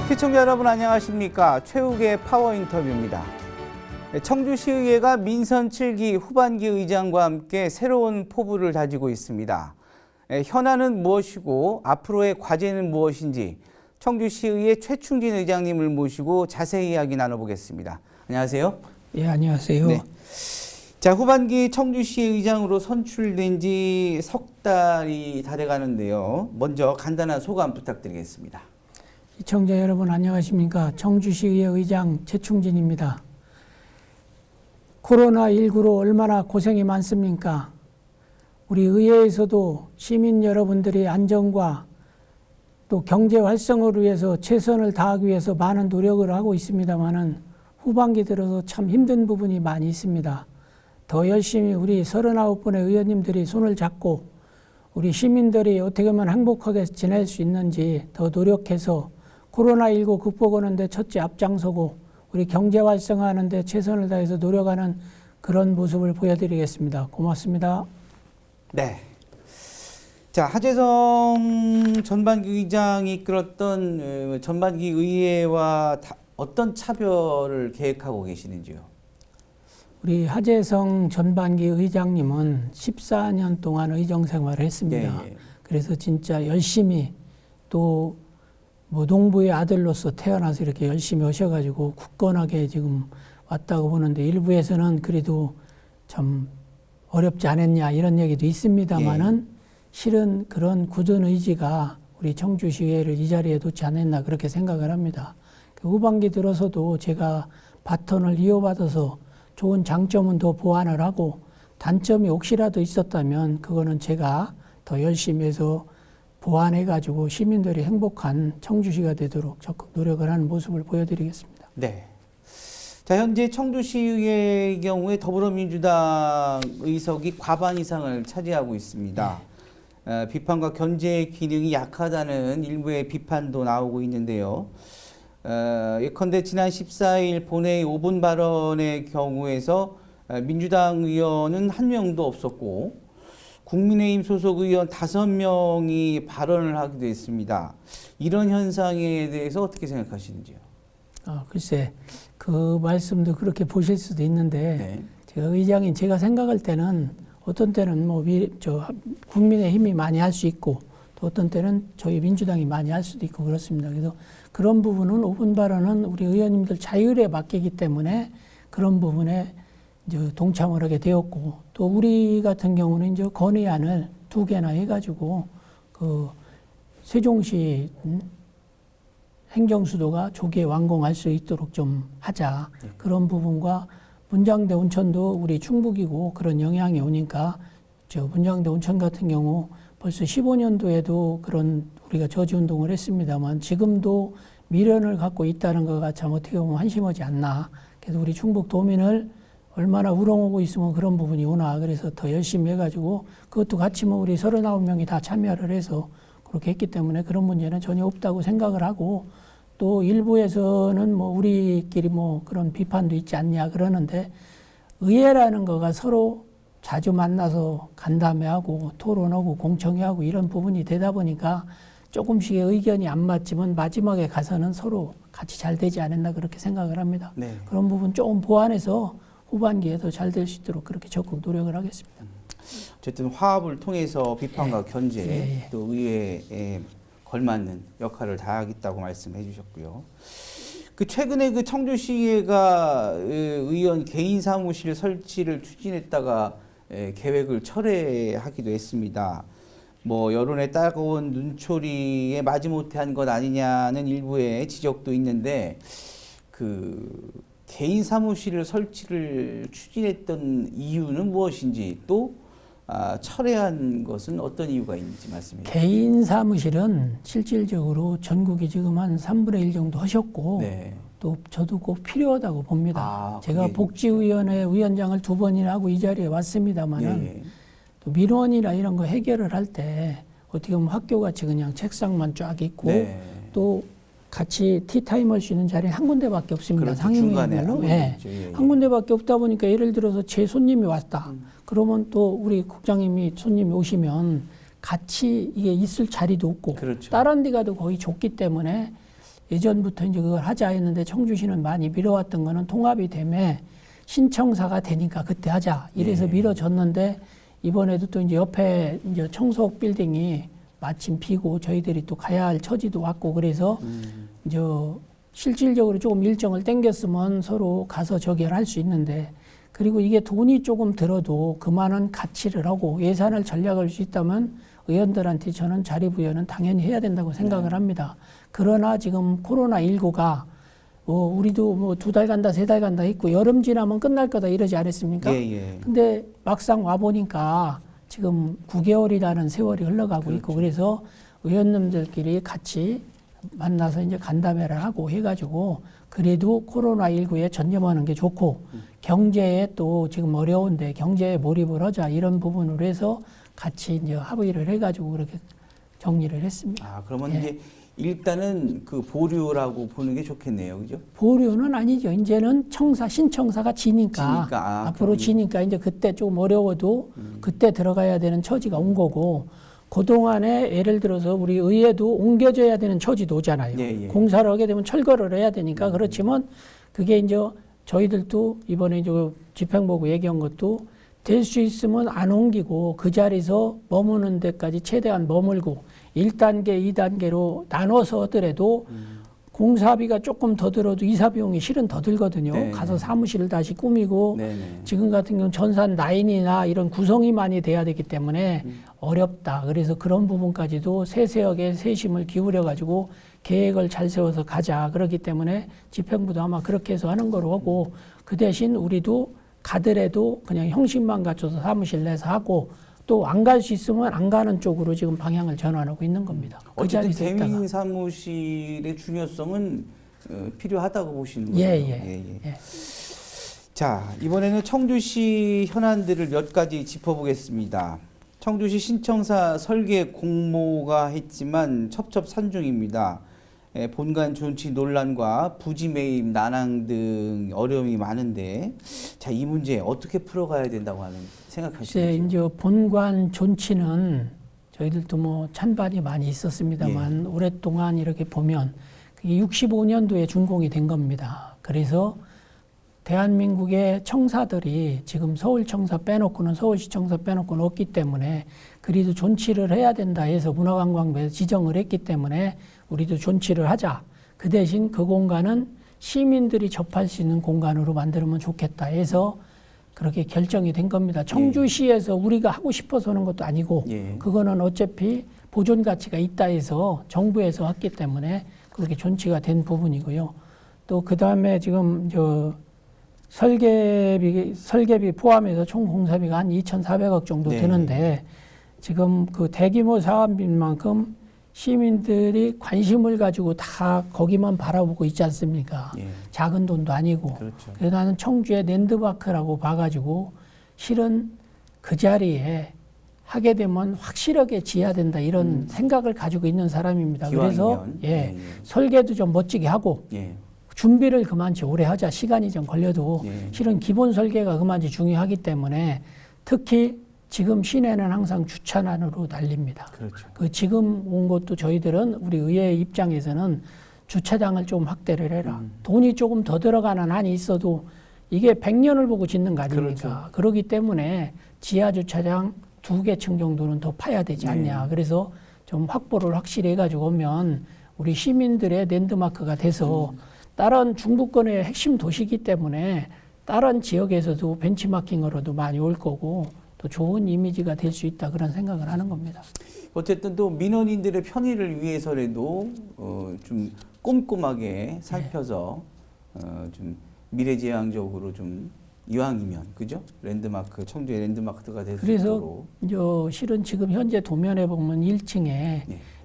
시청자 여러분 안녕하십니까. 최욱의 파워 인터뷰입니다. 청주시의회가 민선 7기 후반기 의장과 함께 새로운 포부를 다지고 있습니다. 현안은 무엇이고 앞으로의 과제는 무엇인지 청주시의회 최충진 의장님을 모시고 자세히 이야기 나눠보겠습니다. 안녕하세요. 예, 안녕하세요. 네. 자, 후반기 청주시 의장으로 선출된 지 석 달이 다 돼가는데요. 먼저 간단한 소감 부탁드리겠습니다. 시청자 여러분 안녕하십니까. 청주시의회 의장 최충진입니다. 코로나19로 얼마나 고생이 많습니까? 우리 의회에서도 시민 여러분들의 안전과 또 경제 활성화를 위해서 최선을 다하기 위해서 많은 노력을 하고 있습니다만은 후반기 들어서 참 힘든 부분이 많이 있습니다. 더 열심히 우리 39분의 의원님들이 손을 잡고 우리 시민들이 어떻게 하면 행복하게 지낼 수 있는지 더 노력해서 코로나19 극복하는 데 첫째 앞장서고 우리 경제 활성화하는 데 최선을 다해서 노력하는 그런 모습을 보여드리겠습니다. 고맙습니다. 네. 자, 하재성 전반기 의장이 이끌었던 전반기 의회와 어떤 차별을 계획하고 계시는지요? 우리 하재성 전반기 의장님은 14년 동안 의정 생활을 했습니다. 예. 그래서 진짜 열심히 또 뭐 농부의 아들로서 태어나서 이렇게 열심히 하셔가지고 굳건하게 지금 왔다고 보는데 일부에서는 그래도 참 어렵지 않았냐 이런 얘기도 있습니다만은 실은 그런 굳은 의지가 우리 청주시의회를 이 자리에 놓지 않았나 그렇게 생각을 합니다. 후반기 들어서도 제가 바톤을 이어받아서 좋은 장점은 더 보완을 하고 단점이 혹시라도 있었다면 그거는 제가 더 열심히 해서 보완해가지고 시민들이 행복한 청주시가 되도록 적극 노력을 하는 모습을 보여드리겠습니다. 네. 자, 현재 청주시의회의 경우에 더불어민주당 의석이 과반 이상을 차지하고 있습니다. 비판과 견제 기능이 약하다는 일부의 비판도 나오고 있는데요. 예컨대 지난 14일 본회의 5분 발언의 경우에서 민주당 의원은 한 명도 없었고 국민의힘 소속 의원 5명이 발언을 하기도 했습니다. 이런 현상에 대해서 어떻게 생각하시는지요? 글쎄 그 말씀도 그렇게 보실 수도 있는데 네. 제가 의장인 제가 생각할 때는 어떤 때는 뭐 국민의힘이 많이 할 수 있고 또 어떤 때는 저희 민주당이 많이 할 수도 있고 그렇습니다. 그래서 그런 부분은 5분 발언은 우리 의원님들 자율에 맡기기 때문에 그런 부분에 이제 동참을 하게 되었고 또 우리 같은 경우는 이제 건의안을 2개나 해가지고 그 세종시 행정수도가 조기에 완공할 수 있도록 좀 하자. 그런 부분과 문장대 온천도 우리 충북이고 그런 영향이 오니까 저 문장대 온천 같은 경우 벌써 15년도에도 그런 우리가 저지운동을 했습니다만 지금도 미련을 갖고 있다는 거가 참 어떻게 보면 한심하지 않나. 그래서 우리 충북 도민을 얼마나 우롱하고 있으면 그런 부분이 오나. 그래서 더 열심히 해가지고 그것도 같이 뭐 우리 39명이 다 참여를 해서 그렇게 했기 때문에 그런 문제는 전혀 없다고 생각을 하고 또 일부에서는 뭐 우리끼리 뭐 그런 비판도 있지 않냐 그러는데 의회라는 거가 서로 자주 만나서 간담회하고 토론하고 공청회하고 이런 부분이 되다 보니까 조금씩의 의견이 안 맞지만 마지막에 가서는 서로 같이 잘 되지 않았나 그렇게 생각을 합니다. 네. 그런 부분 조금 보완해서 후반기에 더 잘 될 수 있도록 그렇게 적극 노력을 하겠습니다. 어쨌든 화합을 통해서 비판과 견제 또 의회에 걸맞는 역할을 다하겠다고 말씀해 주셨고요. 최근에 청주시의회가 의원 개인 사무실 설치를 추진했다가 계획을 철회하기도 했습니다. 뭐 여론의 따가운 눈초리에 마지못해 한 것 아니냐는 일부의 지적도 있는데 개인 사무실을 설치를 추진했던 이유는 무엇인지 또 철회한 것은 어떤 이유가 있는지 말씀해 주세요. 개인 사무실은 실질적으로 전국이 지금 한 3분의 1 정도 하셨고 또 저도 꼭 필요하다고 봅니다. 제가 복지위원회 위원장을 2번이나 하고 이 자리에 왔습니다만은 또 민원이나 이런 거 해결을 할 때 어떻게 보면 학교같이 그냥 책상만 쫙 있고 또 같이 티타임 할 수 있는 자리는 한 군데밖에 없습니다. 상임위원회로. 한 군데밖에 없다 보니까 예를 들어서 제 손님이 왔다. 그러면 또 우리 국장님이 손님이 오시면 같이 이게 있을 자리도 없고 다른 데 가도 거의 좁기 때문에 예전부터 이제 그걸 하자 했는데 청주시는 많이 미뤄왔던 거는 통합이 되면 신청사가 되니까 그때 하자 이래서 예. 미뤄졌는데 이번에도 또 이제 옆에 이제 청속 빌딩이 마침 비고 저희들이 또 가야 할 처지도 왔고 그래서 이제 실질적으로 조금 일정을 당겼으면 서로 가서 저기를 할 수 있는데 그리고 이게 돈이 조금 들어도 그만한 가치를 하고 예산을 전략할 수 있다면 의원들한테 저는 자리 부여는 당연히 해야 된다고 생각을 합니다. 그러나 지금 코로나19가 우리도 뭐 2달 간다, 3달 간다 했고 여름 지나면 끝날 거다 이러지 않았습니까? 예. 근데 막상 와보니까 지금 9개월이라는 세월이 흘러가고 그렇죠. 있고 그래서 의원님들끼리 같이 만나서 이제 간담회를 하고 해가지고 그래도 코로나19에 전념하는 게 좋고 경제에 또 지금 어려운데 경제에 몰입을 하자 이런 부분으로 해서 같이 이제 합의를 해가지고 그렇게 정리를 했습니다. 아, 그러면 예. 이제 일단은 그 보류라고 보는 게 좋겠네요. 그죠? 보류는 아니죠. 이제는 신청사가 지니까 앞으로 그럼요. 지니까 이제 그때 좀 어려워도 그때 들어가야 되는 처지가 온 거고 그동안에 예를 들어서 우리 의회도 옮겨져야 되는 처지도 오잖아요. 예. 공사를 하게 되면 철거를 해야 되니까 그렇지만 그게 이제 저희들도 이번에 이제 집행보고 얘기한 것도 될 수 있으면 안 옮기고 그 자리에서 머무는 데까지 최대한 머물고 1단계, 2단계로 나눠서 하더라도 공사비가 조금 더 들어도 이사 비용이 실은 더 들거든요. 네. 가서 사무실을 다시 꾸미고 네네. 지금 같은 경우는 전산 라인이나 이런 구성이 많이 돼야 되기 때문에 어렵다. 그래서 그런 부분까지도 세세하게 세심을 기울여 가지고 계획을 잘 세워서 가자. 그렇기 때문에 집행부도 아마 그렇게 해서 하는 거로 하고 그 대신 우리도 가더라도 그냥 형식만 갖춰서 사무실 내서 하고 또 안 갈 수 있으면 안 가는 쪽으로 지금 방향을 전환하고 있는 겁니다. 그 어쨌든 자리에서 있다가. 대민 사무실의 중요성은 필요하다고 보시는 거죠? 예. 자, 이번에는 청주시 현안들을 몇 가지 짚어보겠습니다. 청주시 신청사 설계 공모가 했지만 첩첩산중입니다. 본관 존치 논란과 부지 매입 난항 등 어려움이 많은데, 자, 이 문제 어떻게 풀어가야 된다고 생각하시는지? 이제 본관 존치는 저희들도 뭐 찬반이 많이 있었습니다만 오랫동안 이렇게 보면 그게 65년도에 준공이 된 겁니다. 그래서 대한민국의 청사들이 지금 서울청사 빼놓고는 서울시청사 빼놓고는 없기 때문에 그래도 존치를 해야 된다 해서 문화관광부에서 지정을 했기 때문에 우리도 존치를 하자. 그 대신 그 공간은 시민들이 접할 수 있는 공간으로 만들면 좋겠다 해서 그렇게 결정이 된 겁니다. 청주시에서 우리가 하고 싶어서 하는 것도 아니고 그거는 어차피 보존 가치가 있다 해서 정부에서 했기 때문에 그렇게 존치가 된 부분이고요. 또 그 다음에 지금 설계비 포함해서 총 공사비가 한 2,400억 정도 드는데 지금 그 대규모 사업인 만큼 시민들이 관심을 가지고 다 거기만 바라보고 있지 않습니까? 작은 돈도 아니고. 그렇죠. 그래서 나는 청주의 랜드마크라고 봐가지고 실은 그 자리에 하게 되면 확실하게 지어야 된다 이런 생각을 가지고 있는 사람입니다. 그래서 설계도 좀 멋지게 하고 준비를 그만치 오래 하자. 시간이 좀 걸려도 실은 기본 설계가 그만치 중요하기 때문에 특히 지금 시내는 항상 주차난으로 난립니다. 그렇죠. 그 지금 온 것도 저희들은 우리 의회 입장에서는 주차장을 좀 확대를 해라. 돈이 조금 더 들어가는 한이 있어도 이게 100년을 보고 짓는 거 아닙니까? 그렇죠. 그렇기 때문에 지하 주차장 2개 층 정도는 더 파야 되지 않냐. 그래서 좀 확보를 확실히 해가지고 오면 우리 시민들의 랜드마크가 돼서 다른 중부권의 핵심 도시이기 때문에 다른 지역에서도 벤치마킹으로도 많이 올 거고 또 좋은 이미지가 될 수 있다 그런 생각을 하는 겁니다. 어쨌든 또 민원인들의 편의를 위해서라도 좀 꼼꼼하게 살펴서 좀 미래지향적으로 좀 이왕이면 그죠? 랜드마크 청주의 랜드마크가 될 수 있도록. 그래서 실은 지금 현재 도면에 보면 1층에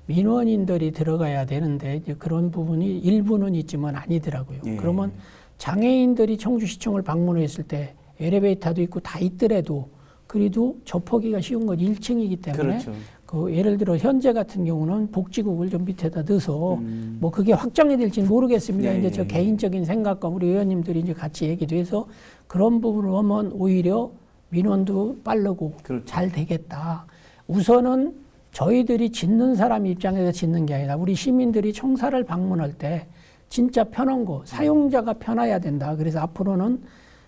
민원인들이 들어가야 되는데 이제 그런 부분이 일부는 있지만 아니더라고요. 그러면 장애인들이 청주시청을 방문했을 때 엘리베이터도 있고 다 있더라도 그래도 접하기가 쉬운 건 1층이기 때문에 그 예를 들어 현재 같은 경우는 복지국을 좀 밑에다 넣어서 뭐 그게 확정이 될지는 모르겠습니다. 이제 저 개인적인 생각과 우리 의원님들이 이제 같이 얘기도 해서 그런 부분을 하면 오히려 민원도 빠르고 잘 되겠다. 우선은 저희들이 짓는 사람 입장에서 짓는 게 아니라 우리 시민들이 청사를 방문할 때 진짜 편한 거, 사용자가 편해야 된다. 그래서 앞으로는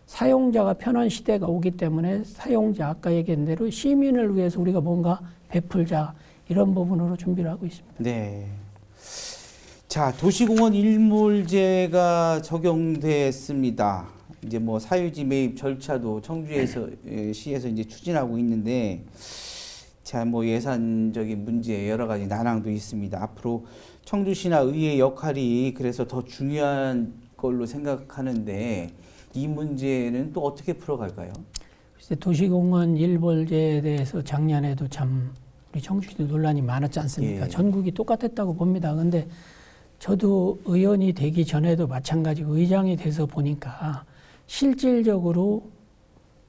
사용자가 편한 시대가 오기 때문에 사용자, 아까 얘기한 대로 시민을 위해서 우리가 뭔가 베풀자, 이런 부분으로 준비를 하고 있습니다. 네. 자, 도시공원 일몰제가 적용됐습니다. 이제 뭐 사유지 매입 절차도 청주에서 시에서 이제 추진하고 있는데, 자, 뭐 예산적인 문제 여러 가지 난항도 있습니다. 앞으로 청주시나 의회 역할이 그래서 더 중요한 걸로 생각하는데, 이 문제는 또 어떻게 풀어갈까요? 글쎄, 도시공원 일몰제에 대해서 작년에도 참 우리 청주시도 논란이 많았지 않습니까? 예. 전국이 똑같았다고 봅니다. 근데 저도 의원이 되기 전에도 마찬가지고 의장이 돼서 보니까 실질적으로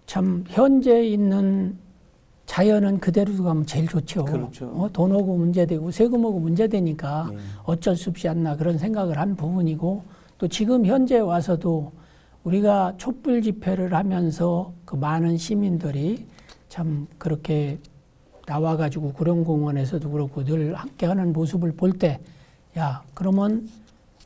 참 현재 있는 자연은 그대로 가면 제일 좋죠. 그렇죠. 돈 오고 문제되고 세금 오고 문제되니까 예. 어쩔 수 없이 않나 그런 생각을 한 부분이고, 또 지금 현재 와서도 우리가 촛불 집회를 하면서 그 많은 시민들이 참 그렇게 나와가지고 구룡공원에서도 그렇고 늘 함께하는 모습을 볼 때, 야, 그러면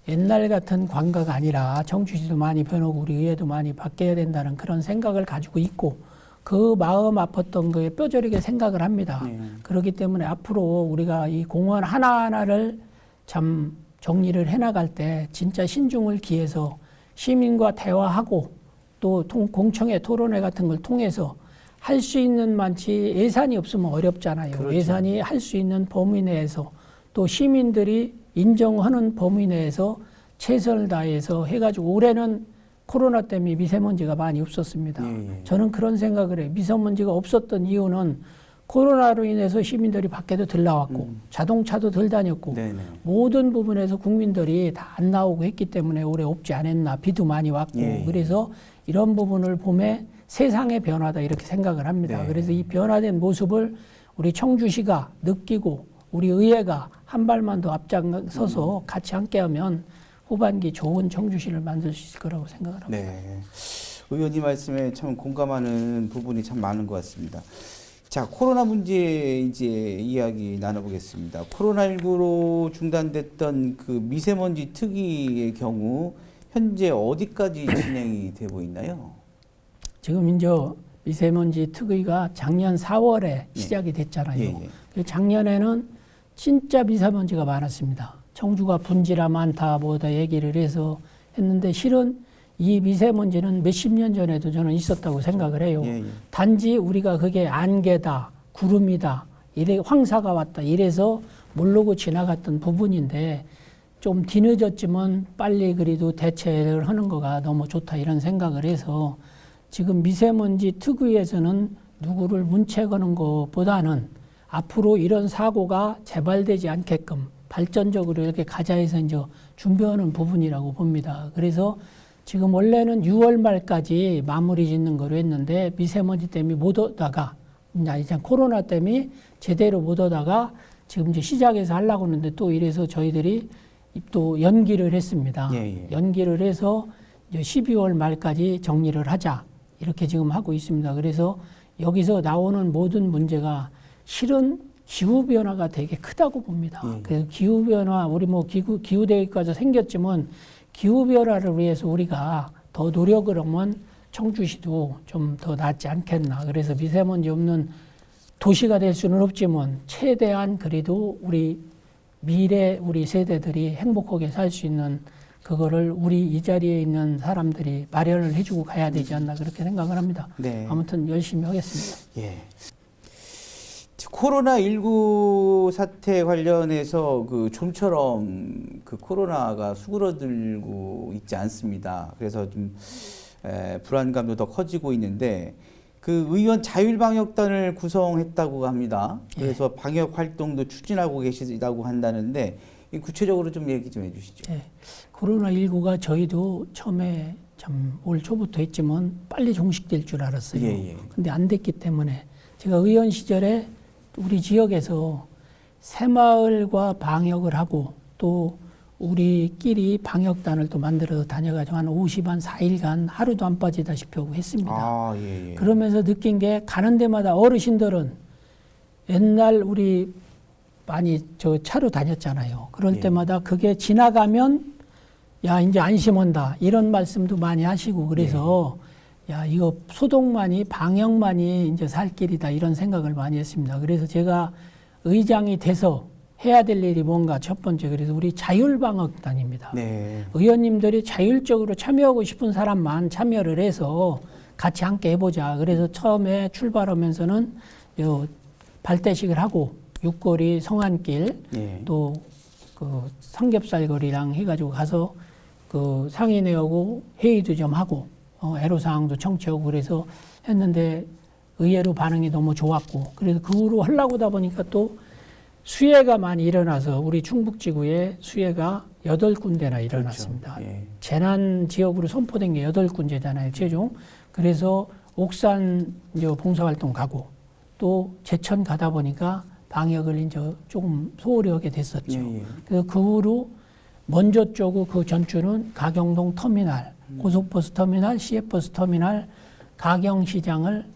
옛날 같은 관가가 아니라 청주시도 많이 변하고 우리 의회도 많이 바뀌어야 된다는 그런 생각을 가지고 있고, 그 마음 아팠던 거에 뼈저리게 생각을 합니다. 그렇기 때문에 앞으로 우리가 이 공원 하나하나를 참 정리를 해나갈 때 진짜 신중을 기해서 시민과 대화하고 또 공청회 토론회 같은 걸 통해서 할 수 있는 만치, 예산이 없으면 어렵잖아요. 그렇죠. 예산이 할 수 있는 범위 내에서 또 시민들이 인정하는 범위 내에서 최선을 다해서 해가지고, 올해는 코로나 때문에 미세먼지가 많이 없었습니다. 예. 저는 그런 생각을 해요. 미세먼지가 없었던 이유는 코로나로 인해서 시민들이 밖에도 덜 나왔고 자동차도 덜 다녔고 네네. 모든 부분에서 국민들이 다 안 나오고 했기 때문에 올해 없지 않았나. 비도 많이 왔고. 예. 그래서 이런 부분을 보면 세상의 변화다 이렇게 생각을 합니다. 네. 그래서 이 변화된 모습을 우리 청주시가 느끼고 우리 의회가 한 발만 더 앞장서서 같이 함께하면 후반기 좋은 청주시를 만들 수 있을 거라고 생각을 합니다. 네. 의원님 말씀에 참 공감하는 부분이 참 많은 것 같습니다. 자, 코로나 문제 이제 이야기 나눠보겠습니다. 코로나19로 중단됐던 그 미세먼지 특위의 경우 현재 어디까지 진행이 되고 있나요? 지금 이제 미세먼지 특위가 작년 4월에 시작이 됐잖아요. 예. 작년에는 진짜 미세먼지가 많았습니다. 청주가 분지라 많다 뭐다 얘기를 해서 했는데, 실은 이 미세먼지는 몇십 년 전에도 저는 있었다고 생각을 해요. 예. 단지 우리가 그게 안개다, 구름이다, 이래 황사가 왔다 이래서 모르고 지나갔던 부분인데, 좀 뒤늦었지만 빨리 그래도 대처를 하는 거가 너무 좋다 이런 생각을 해서 지금 미세먼지 특위에서는 누구를 문책하는 것보다는 앞으로 이런 사고가 재발되지 않게끔 발전적으로 이렇게 가자 해서 이제 준비하는 부분이라고 봅니다. 그래서 지금 원래는 6월 말까지 마무리 짓는 거로 했는데, 미세먼지 때문에 못 오다가 이제 코로나 때문에 제대로 못 오다가 지금 이제 시작해서 하려고 하는데 또 이래서 저희들이 또 연기를 했습니다. 예. 연기를 해서 이제 12월 말까지 정리를 하자 이렇게 지금 하고 있습니다. 그래서 여기서 나오는 모든 문제가 실은 기후변화가 되게 크다고 봅니다. 그래서 기후변화, 우리 뭐 기후대회까지 생겼지만 기후변화를 위해서 우리가 더 노력을 하면 청주시도 좀 더 낫지 않겠나. 그래서 미세먼지 없는 도시가 될 수는 없지만 최대한 그래도 우리 미래 우리 세대들이 행복하게 살 수 있는 그거를 우리 이 자리에 있는 사람들이 마련을 해주고 가야 되지 않나 그렇게 생각을 합니다. 네. 아무튼 열심히 하겠습니다. 예. 코로나19 사태 관련해서 그 좀처럼 그 코로나가 수그러들고 있지 않습니다. 그래서 좀 불안감도 더 커지고 있는데, 그 의원 자율방역단을 구성했다고 합니다. 그래서 방역 활동도 추진하고 계시다고 한다는데, 구체적으로 좀 얘기 좀 해주시죠. 예. 코로나19가 저희도 처음에 참 올 초부터 했지만 빨리 종식될 줄 알았어요. 근데 안 됐기 때문에 제가 의원 시절에 우리 지역에서 새마을과 방역을 하고 또 우리끼리 방역단을 또 만들어서 다녀가지고 한 54일간 하루도 안 빠지다시피 하고 했습니다. 그러면서 느낀 게, 가는 데마다 어르신들은 옛날 우리 많이 저 차로 다녔잖아요. 그럴 예. 때마다 그게 지나가면 야 이제 안심한다 이런 말씀도 많이 하시고 그래서 야 이거 소독만이 방역만이 이제 살 길이다 이런 생각을 많이 했습니다. 그래서 제가 의장이 돼서 해야 될 일이 뭔가 첫 번째 그래서 우리 자율방역단입니다. 네. 의원님들이 자율적으로 참여하고 싶은 사람만 참여를 해서 같이 함께 해보자. 그래서 처음에 출발하면서는 요 발대식을 하고 육거리 성안길 예. 또 그 삼겹살 거리랑 해가지고 가서 그 상인회하고 회의도 좀 하고 애로사항도 청취하고 그래서 했는데 의외로 반응이 너무 좋았고 그래서 그 후로 하려고 하다 보니까 또 수해가 많이 일어나서 우리 충북지구에 수해가 8군데나 일어났습니다. 그렇죠. 예. 재난 지역으로 선포된 게 8군데잖아요, 최종. 그래서 옥산 이제 봉사활동 가고 또 제천 가다 보니까 방역을 이제 조금 소홀히 하게 됐었죠. 예, 예. 그래서 그 후로 먼저 쪼고 그 전주는 가경동 터미널, 고속버스 터미널, 시외버스 터미널, 가경시장을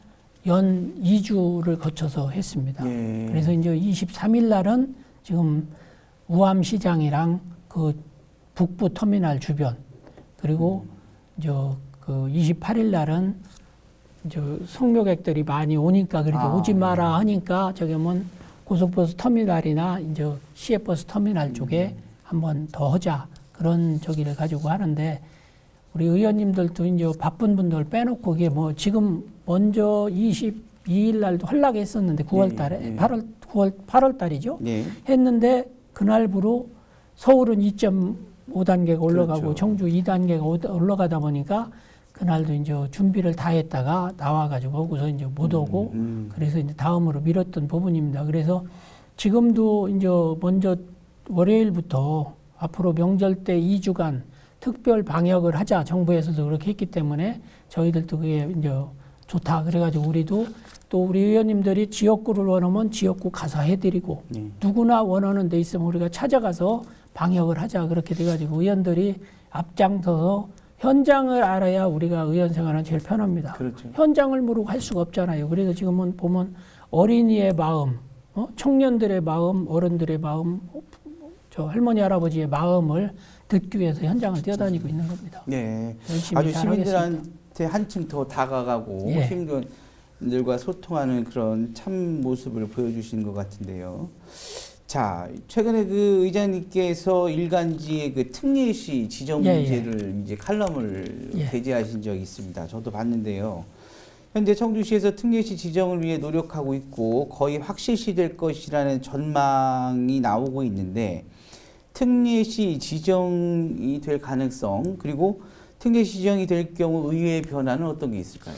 연 2주를 거쳐서 했습니다. 예. 그래서 이제 23일 날은 지금 우암시장이랑 그 북부 터미널 주변 그리고 이제 그 28일 날은 이제 성묘객들이 많이 오니까 그래도 오지 마라 하니까 저기 뭐 고속버스 터미널이나 이제 시외버스 터미널 쪽에 한번 더 하자 그런 저기를 가지고 하는데 우리 의원님들도 이제 바쁜 분들 빼놓고 이게 뭐 지금 먼저 22일 날도 활락했었는데 9월 달에 8월 달이죠. 예. 했는데 그날부로 서울은 2.5단계가 올라가고 그렇죠. 청주 2단계가 올라가다 보니까 그날도 이제 준비를 다 했다가 나와가지고 거기서 이제 못 오고 그래서 이제 다음으로 미뤘던 부분입니다. 그래서 지금도 이제 먼저 월요일부터 앞으로 명절 때 2주간 특별 방역을 하자 정부에서도 그렇게 했기 때문에 저희들도 그게 이제 좋다 그래가지고 우리도 또 우리 의원님들이 지역구를 원하면 지역구 가서 해드리고 누구나 원하는 데 있으면 우리가 찾아가서 방역을 하자 그렇게 돼가지고 의원들이 앞장서서 현장을 알아야 우리가 의원 생활은 제일 편합니다. 그렇죠. 현장을 모르고 할 수가 없잖아요. 그래서 지금은 보면 어린이의 마음, 청년들의 마음, 어른들의 마음, 저 할머니 할아버지의 마음을 듣기 위해서 현장을 뛰어다니고 있는 겁니다. 네. 열심히 아주 잘하겠습니다. 시민들한테 한층 더 다가가고 예. 시민들과 소통하는 그런 참 모습을 보여주시는 것 같은데요. 자, 최근에 그 의장님께서 일간지의 그 특례시 지정 예, 문제를 이제 칼럼을 예. 게재하신 적이 있습니다. 저도 봤는데요. 현재 청주시에서 특례시 지정을 위해 노력하고 있고 거의 확실시될 것이라는 전망이 나오고 있는데 특례시 지정이 될 가능성 그리고 특례시 지정이 될 경우 의회의 변화는 어떤 게 있을까요?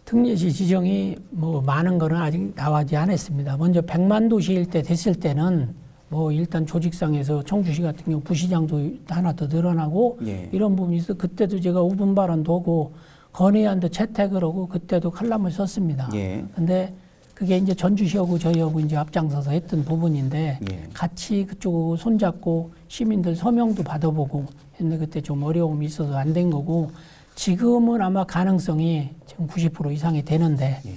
특례시 지정이 뭐 많은 거는 아직 나오지 않았습니다. 먼저 100만 도시일 때 됐을 때는 뭐 일단 조직상에서 청주시 같은 경우 부시장도 하나 더 늘어나고 예. 이런 부분이 있어 그때도 제가 5분 발언도 하고 건의안도 채택을 하고 그때도 칼럼을 썼습니다. 예. 근데 그게 이제 전주시하고 저희하고 이제 앞장서서 했던 부분인데 예. 같이 그쪽하고 손잡고 시민들 서명도 받아보고 했는데 그때 좀 어려움이 있어서 안 된 거고 지금은 아마 가능성이 지금 90% 이상이 되는데 예.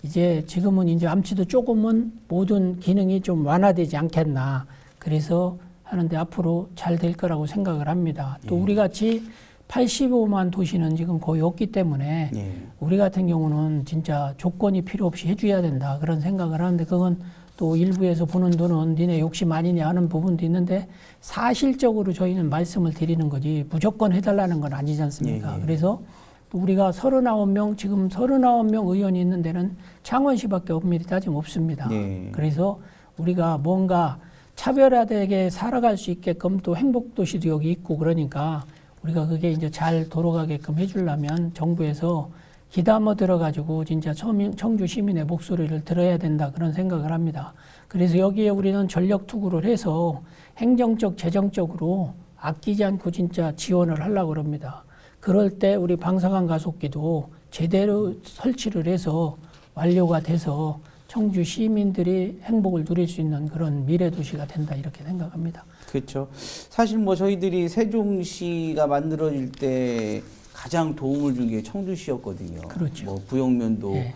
이제 지금은 이제 암치도 조금은 모든 기능이 좀 완화되지 않겠나 그래서 하는데 앞으로 잘 될 거라고 생각을 합니다. 또 우리 같이 85만 도시는 지금 거의 없기 때문에 예. 우리 같은 경우는 진짜 조건이 필요 없이 해줘야 된다 그런 생각을 하는데 그건 또 일부에서 보는 눈은 니네 욕심 아니냐 하는 부분도 있는데 사실적으로 저희는 말씀을 드리는 거지 무조건 해달라는 건 아니지 않습니까? 예, 예. 그래서 또 우리가 39명 지금 39명 의원이 있는 데는 창원시밖에 엄밀히 따지면 없습니다. 예. 그래서 우리가 뭔가 차별화되게 살아갈 수 있게끔 또 행복도시도 여기 있고 그러니까 우리가 그게 이제 잘 돌아가게끔 해주려면 정부에서 기담아 들어가지고 진짜 청주 시민의 목소리를 들어야 된다 그런 생각을 합니다. 그래서 여기에 우리는 전력 투구를 해서 행정적, 재정적으로 아끼지 않고 진짜 지원을 하려고 합니다. 그럴 때 우리 방사관 가속기도 제대로 설치를 해서 완료가 돼서 청주 시민들이 행복을 누릴 수 있는 그런 미래 도시가 된다 이렇게 생각합니다. 그렇죠. 사실 뭐 저희들이 세종시가 만들어질 때 가장 도움을 준 게 청주시였거든요. 그렇죠. 뭐 부영면도 예.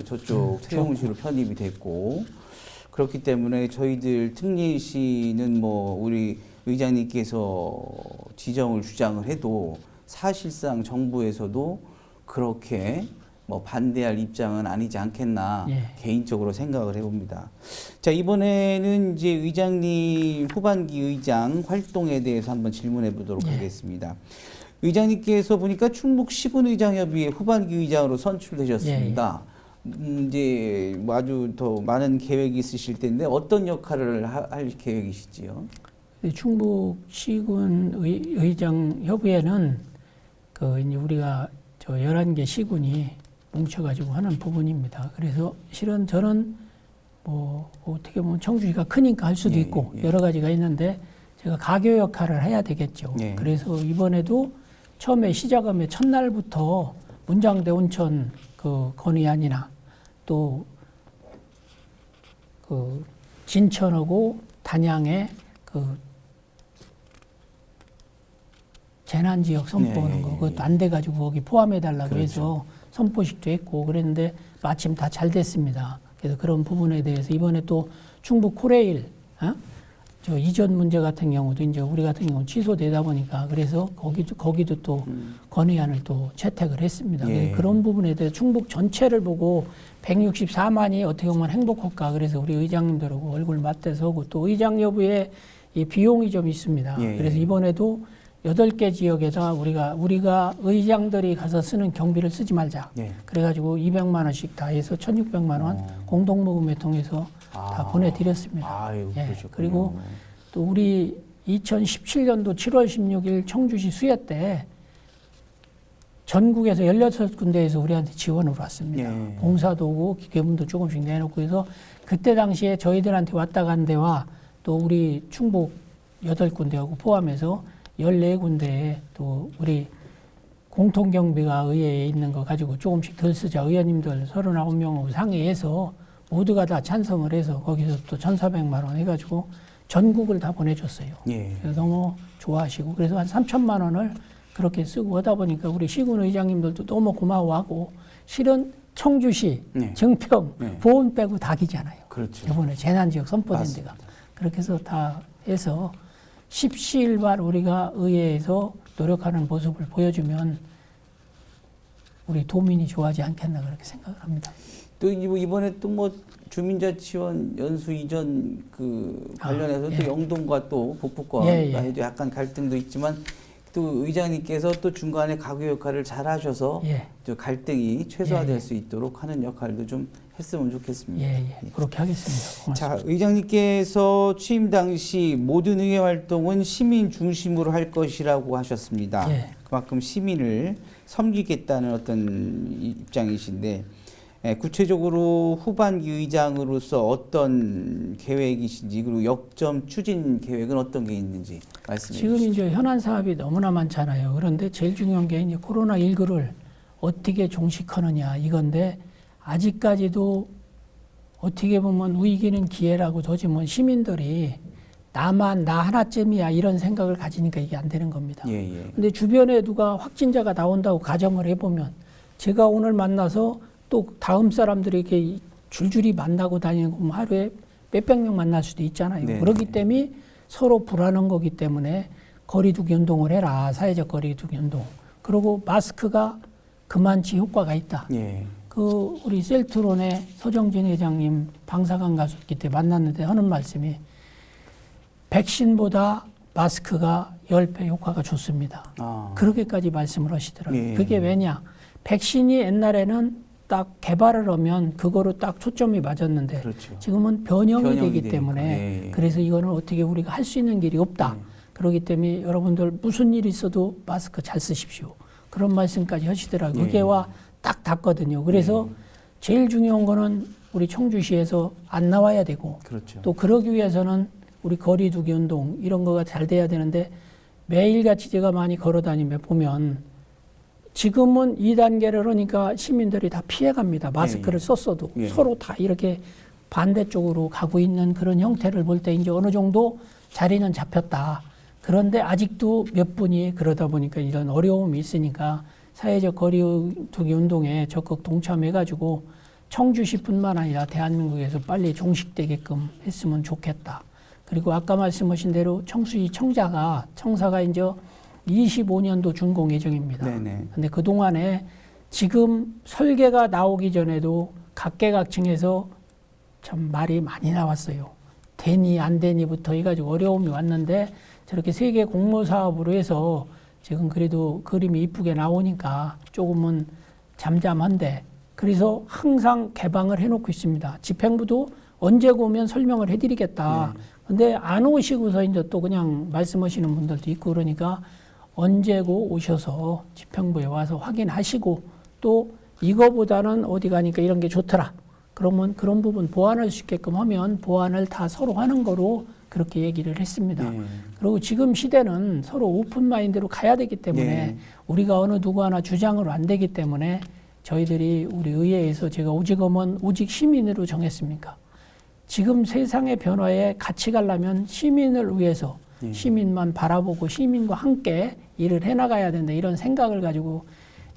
저쪽 세종시로 편입이 됐고 그렇기 때문에 저희들 특례시는 뭐 우리 의장님께서 지정을 주장을 해도 사실상 정부에서도 그렇게 뭐 반대할 입장은 아니지 않겠나 예. 개인적으로 생각을 해봅니다. 자, 이번에는 이제 의장님 후반기 의장 활동에 대해서 한번 질문해 보도록 예. 하겠습니다. 의장님께서 보니까 충북 시군의장협의회 후반기 의장으로 선출되셨습니다. 이제 뭐 아주 더 많은 계획이 있으실 텐데 어떤 역할을 할 계획이시지요? 충북 시군 의장 협의회는 그 이제 우리가 저 11개 시군이 뭉쳐가지고 하는 부분입니다. 그래서 실은 저는 뭐 어떻게 보면 청주시가 크니까 할 수도 예, 있고 예. 여러 가지가 있는데 제가 가교 역할을 해야 되겠죠. 예. 그래서 이번에도 처음에 시작하면 첫날부터 문장대 온천 그 건의안이나 또 그 진천하고 단양의 그 재난지역 선포하는 네. 거 그것도 안 돼가지고 거기 포함해달라고 그렇죠. 해서 선포식도 했고 그랬는데 마침 다 잘 됐습니다. 그래서 그런 부분에 대해서 이번에 또 충북 코레일 저 이전 문제 같은 경우도 이제 우리 같은 경우 취소되다 보니까 그래서 거기도 또 건의안을 또 채택을 했습니다. 예. 그래서 그런 부분에 대해서 충북 전체를 보고 164만이 어떻게 보면 행복할까 그래서 우리 의장님들하고 얼굴 맞대서고 또 의장여부에 이 비용이 좀 있습니다. 예. 그래서 이번에도 8개 지역에다 우리가 의장들이 가서 쓰는 경비를 쓰지 말자. 예. 그래가지고 200만 원씩 다 해서 1,600만 원 공동모금에 통해서 다 보내드렸습니다. 아유, 예. 그러셨군요. 그리고 또 우리 2017년도 7월 16일 청주시 수해 때 전국에서 16군데에서 우리한테 지원을 왔습니다. 예. 봉사도 오고 기계문도 조금씩 내놓고 해서 그때 당시에 저희들한테 왔다 간 데와 또 우리 충북 8군데하고 포함해서 14군데에 또 우리 공통경비가 의회에 있는 거 가지고 조금씩 덜 쓰자 의원님들 39명하고 상의해서 모두가 다 찬성을 해서 거기서 또 1,400만 원 해가지고 전국을 다 보내줬어요. 예. 그래서 너무 좋아하시고 그래서 한 3,000만 원을 그렇게 쓰고 하다 보니까 우리 시군 의장님들도 너무 고마워하고 실은 청주시, 네. 증평, 네. 보은 빼고 닭이잖아요. 그렇죠. 이번에 재난지역 선포된 맞습니다. 데가. 그렇게 해서 다 해서 십시일반 우리가 의회에서 노력하는 모습을 보여주면 우리 도민이 좋아하지 않겠나 그렇게 생각을 합니다. 또 이번에 또 뭐 주민자치원 연수 이전 그 관련해서 예. 또 영동과 또 북부과 예, 예. 해도 약간 갈등도 있지만 또 의장님께서 또 중간에 가교 역할을 잘 하셔서 예. 저 갈등이 최소화될 예, 예. 수 있도록 하는 역할도 좀 했으면 좋겠습니다. 예, 예. 그렇게 하겠습니다. 고맙습니다. 자, 의장님께서 취임 당시 모든 의회 활동은 시민 중심으로 할 것이라고 하셨습니다. 예. 그만큼 시민을 섬기겠다는 어떤 입장이신데 구체적으로 후반기 의장으로서 어떤 계획이신지 그리고 역점 추진 계획은 어떤 게 있는지 말씀해 지금 주시죠. 이제 현안 사업이 너무나 많잖아요. 그런데 제일 중요한 게 이제 코로나19를 어떻게 종식하느냐 이건데 아직까지도 어떻게 보면 위기는 기회라고 조지면 시민들이 나 하나쯤이야 이런 생각을 가지니까 이게 안 되는 겁니다. 예, 예. 근데 주변에 누가 확진자가 나온다고 가정을 해보면 제가 오늘 만나서 또 다음 사람들이 이렇게 줄줄이 만나고 다니는 거 보면 하루에 몇백 명 만날 수도 있잖아요. 네. 그렇기 때문에 서로 불안한 거기 때문에 거리두기 운동을 해라. 사회적 거리두기 운동. 그리고 마스크가 그만치 효과가 있다. 예. 그 우리 셀트론의 서정진 회장님 방사관 가셨기 때 만났는데 하는 말씀이 백신보다 마스크가 10배 효과가 좋습니다. 아. 그렇게까지 말씀을 하시더라고요. 예. 그게 왜냐? 백신이 옛날에는 딱 개발을 하면 그거로 딱 초점이 맞았는데 그렇죠. 지금은 변형이 되기 되니까. 때문에 예, 예. 그래서 이거는 어떻게 우리가 할 수 있는 길이 없다. 그렇기 때문에 여러분들 무슨 일이 있어도 마스크 잘 쓰십시오. 그런 말씀까지 하시더라고요. 예. 그게와 딱 닿거든요. 그래서 제일 중요한 거는 우리 청주시에서 안 나와야 되고 그렇죠. 또 그러기 위해서는 우리 거리두기 운동 이런 거가 잘 돼야 되는데 매일같이 제가 많이 걸어 다니며 보면 지금은 2단계를 하니까 시민들이 다 피해갑니다. 마스크를 썼어도 예. 서로 다 이렇게 반대쪽으로 가고 있는 그런 형태를 볼 때 이제 어느 정도 자리는 잡혔다. 그런데 아직도 몇 분이 그러다 보니까 이런 어려움이 있으니까 사회적 거리두기 운동에 적극 동참해가지고 청주시뿐만 아니라 대한민국에서 빨리 종식되게끔 했으면 좋겠다. 그리고 아까 말씀하신 대로 청사가 이제 25년도 준공 예정입니다. 근데 그동안에 지금 설계가 나오기 전에도 각계각층에서 참 말이 많이 나왔어요. 되니 안 되니부터 해가지고 어려움이 왔는데 저렇게 세계 공모 사업으로 해서 지금 그래도 그림이 이쁘게 나오니까 조금은 잠잠한데, 그래서 항상 개방을 해놓고 있습니다. 집행부도 언제 오면 설명을 해드리겠다. 근데 안 오시고서 이제 또 그냥 말씀하시는 분들도 있고 그러니까 언제고 오셔서 집행부에 와서 확인하시고, 또 이거보다는 어디 가니까 이런 게 좋더라. 그러면 그런 부분 보완할 수 있게끔 하면 보완을 다 서로 하는 거로 그렇게 얘기를 했습니다. 그리고 지금 시대는 서로 오픈 마인드로 가야 되기 때문에 우리가 어느 누구 하나 주장으로 안 되기 때문에 저희들이 우리 의회에서 제가 오직 시민으로 정했습니까? 지금 세상의 변화에 같이 가려면 시민을 위해서 시민만 바라보고 시민과 함께 일을 해나가야 된다, 이런 생각을 가지고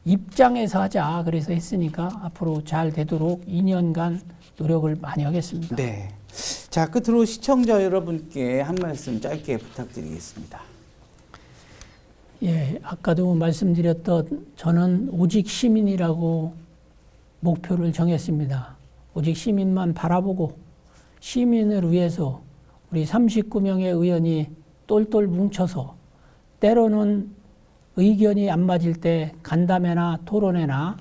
입장에서 하자 그래서 했으니까 앞으로 잘 되도록 2년간 노력을 많이 하겠습니다. 네. 자, 끝으로 시청자 여러분께 한 말씀 짧게 부탁드리겠습니다. 예, 아까도 말씀드렸던 저는 오직 시민이라고 목표를 정했습니다. 오직 시민만 바라보고 시민을 위해서 우리 39명의 의원이 똘똘 뭉쳐서 때로는 의견이 안 맞을 때 간담회나 토론회나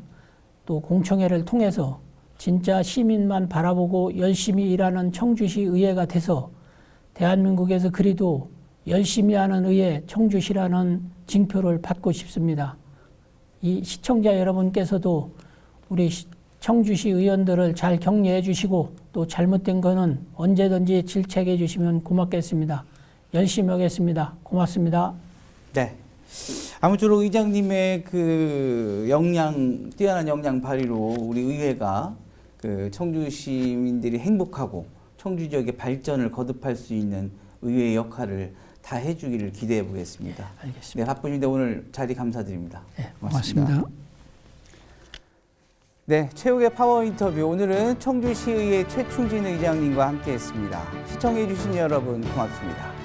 또 공청회를 통해서 진짜 시민만 바라보고 열심히 일하는 청주시 의회가 돼서 대한민국에서 그리도 열심히 하는 의회 청주시라는 징표를 받고 싶습니다. 이 시청자 여러분께서도 우리 청주시 의원들을 잘 격려해 주시고 또 잘못된 거는 언제든지 질책해 주시면 고맙겠습니다. 열심히 하겠습니다. 고맙습니다. 네. 아무쪼록 의장님의 그 뛰어난 역량 발휘로 우리 의회가 그 청주 시민들이 행복하고 청주 지역의 발전을 거듭할 수 있는 의회의 역할을 다 해주기를 기대해 보겠습니다. 알겠습니다. 네, 바쁘신데 오늘 자리 감사드립니다. 네, 고맙습니다. 네, 최욱의 파워 인터뷰, 오늘은 청주시의회 최충진 의장님과 함께했습니다. 시청해 주신 여러분 고맙습니다.